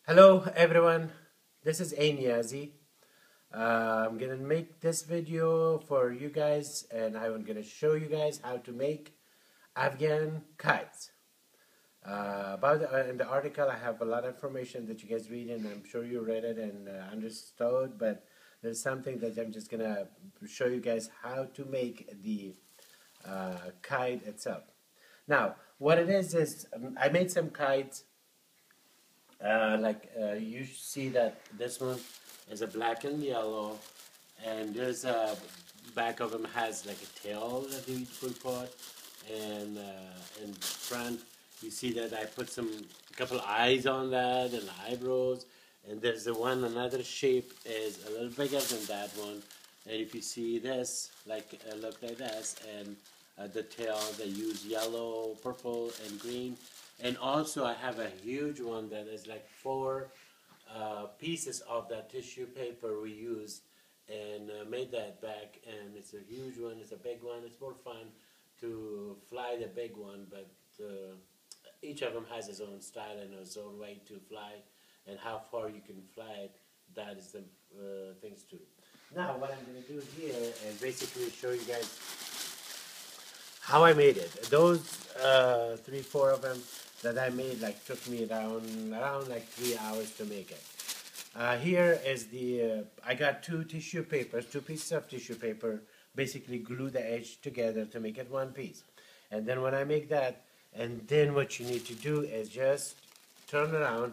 Hello everyone, this is Niazi. I'm gonna make this video for you guys and I'm gonna show you guys how to make Afghan kites. In the article I have a lot of information that you guys read and I'm sure you read it and understood, but there's something that I'm just gonna show you guys how to make the kite itself. Now, what it is I made some kites. You see that this one is a black and yellow, and there's a back of him has like a tail that we put, and in front you see that I put some couple eyes on that and eyebrows, and there's the one another shape is a little bigger than that one, and if you see this look like this, and the tail they use yellow, purple, and green. And also I have a huge one that is like four pieces of that tissue paper we used and made that back, and it's a huge one, it's a big one. It's more fun to fly the big one, but each of them has its own style and its own way to fly, and how far you can fly it, that is the things too. Now what I'm going to do here is basically show you guys how I made it. Those three, four of them that I made took me around like 3 hours to make it. Here is the I got two pieces of tissue paper, basically glue the edge together to make it one piece. And then when I make that, and then what you need to do is just turn around,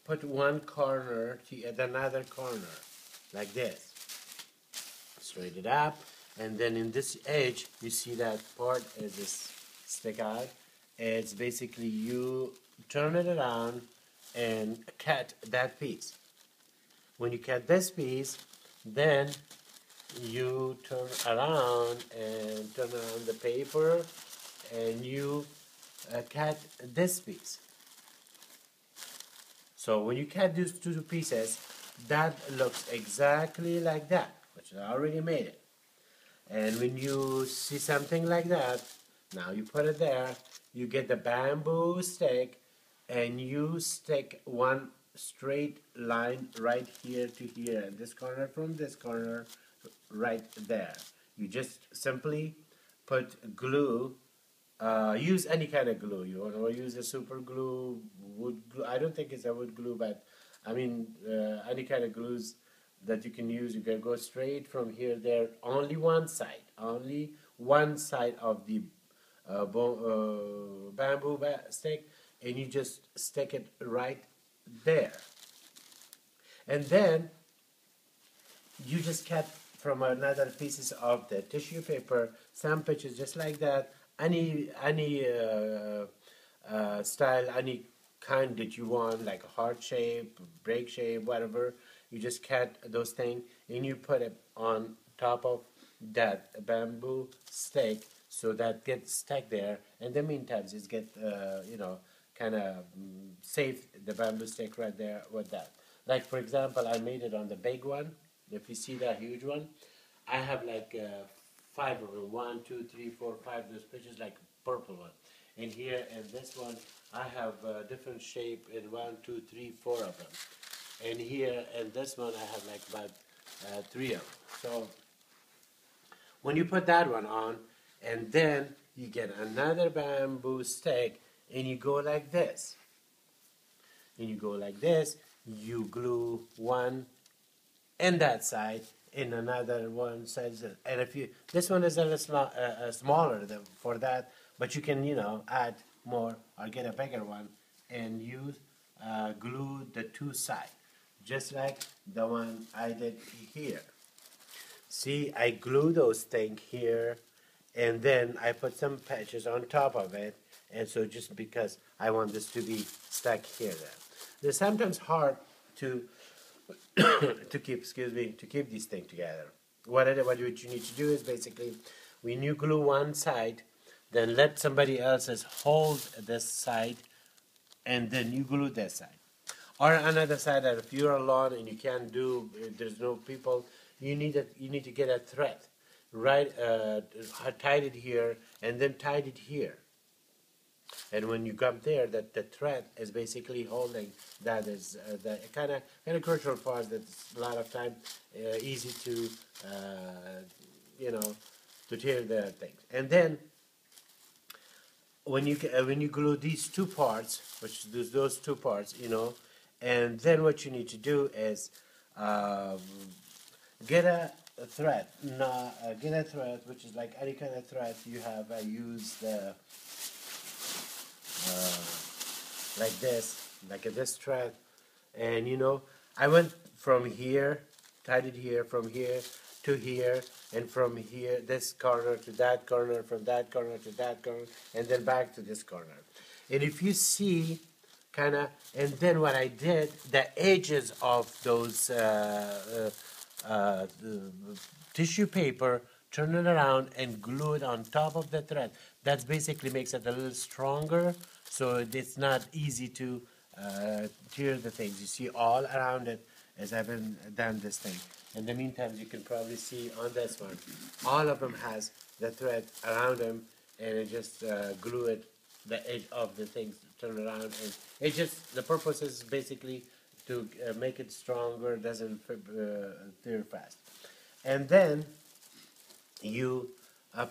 put one corner to another corner, like this. Straight it up, and then in this edge, you see that part is this stick out. It's basically you turn it around and cut that piece. When you cut this piece, then you turn around the paper, and you cut this piece. So when you cut these two pieces, that looks exactly like that, which I already made it. And when you see something like that, now you put it there, you get the bamboo stick, and you stick one straight line right here to here, and this corner from this corner right there. You just simply put glue. Use any kind of glue. You want to use a super glue, wood glue. I don't think it's a wood glue, but I mean any kind of glues that you can use. You can go straight from here there. Only one side of the bamboo stick, and you just stick it right there. And then you just cut from another pieces of the tissue paper some pictures just like that. Any style, any kind that you want, like a heart shape, break shape, whatever. You just cut those things and you put it on top of that bamboo stick, so that gets stuck there. In the meantime, just get kind of save the bamboo stick right there with that. Like for example, I made it on the big one. If you see that huge one, I have five of them. 1, 2, 3, 4, 5. Those pictures like purple one. And here and this one, I have different shape in 1, 2, 3, 4 of them. And here and this one, I have like about 3 of them. So when you put that one on, and then you get another bamboo stick, and you go like this. And you go like this. You glue one in that side, in another one side, and if you this one is a little smaller for that, but you can add more or get a bigger one, and use glue the two sides, just like the one I did here. See, I glue those things here, and then I put some patches on top of it, and so just because I want this to be stuck here there. It's sometimes hard to to keep these things together. What you need to do is basically, when you glue one side, then let somebody else's hold this side, and then you glue this side. Or another side, that if you're alone and you can't do, there's no people, you need to get a thread, right? Tied it here, and then tied it here. And when you come there, that the thread is basically holding that is the kind of crucial part that's a lot of time easy to you know to tear the things. And then when you glue these two parts, which is those two parts, and then what you need to do is um, get a thread. Get a thread, which is like any kind of thread you have. I use the like this, like this thread, and I went from here, tied it here, from here to here, and from here, this corner to that corner, from that corner to that corner, and then back to this corner. And if you see, and then what I did, the edges of those tissue paper, turn it around and glue it on top of the thread. That basically makes it a little stronger, so it's not easy to tear the things. You see all around it as I've been done this thing. In the meantime, you can probably see on this one, all of them has the thread around them, and it just glue it, the edge of the things, turn around, and it just, the purpose is basically to make it stronger, doesn't tear fast. And then you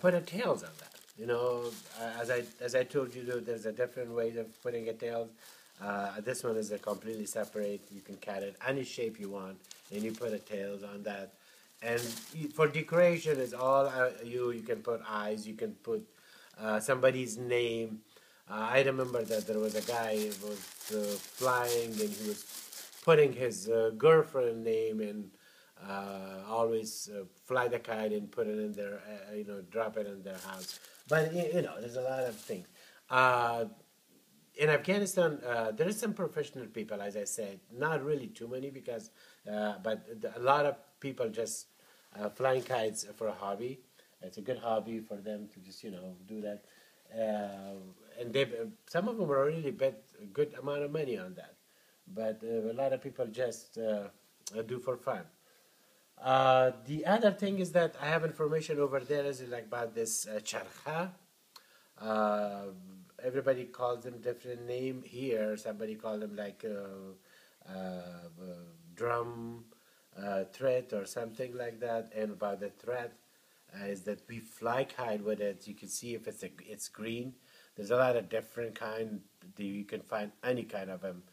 put a tails on that. As I told you, there's a different way of putting a tails. This one is a completely separate. You can cut it any shape you want, and you put a tails on that. And for decoration, is all you can put eyes. You can put somebody's name. I remember that there was a guy who was flying, and he was putting his girlfriend name and always fly the kite and put it in their, drop it in their house. But there's a lot of things. In Afghanistan, there is some professional people, as I said, not really too many because, but a lot of people just flying kites for a hobby. It's a good hobby for them to just do that, and they some of them are really bet a good amount of money on that, but a lot of people just do for fun. The other thing is that I have information over there is like about this charkha. Uh, Everybody calls them different name here. Somebody call them like drum thread or something like that. And about the thread is that we fly kite with it. You can see if it's green. There's a lot of different kind. You can find any kind of them,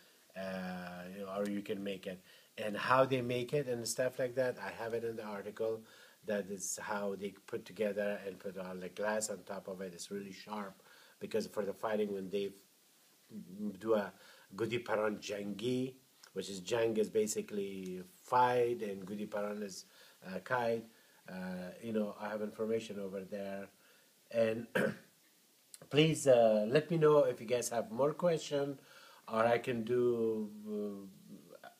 or you can make it. And how they make it and stuff like that, I have it in the article. That is how they put together and put all the glass on top of it. It's really sharp because for the fighting when they do a Gudi Paran Jangi, which is Jang is basically fight and Gudi Paran is kite. I have information over there, and please let me know if you guys have more questions, or I can do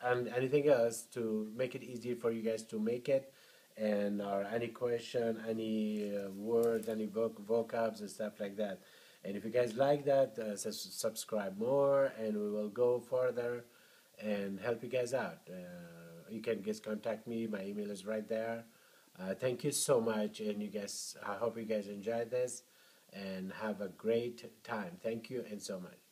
and anything else to make it easier for you guys to make it, and or any question, any words, any vocabs and stuff like that. And if you guys like that, subscribe more, and we will go further and help you guys out. You can just contact me. My email is right there. Thank you so much, and I hope you guys enjoyed this and have a great time. Thank you and so much.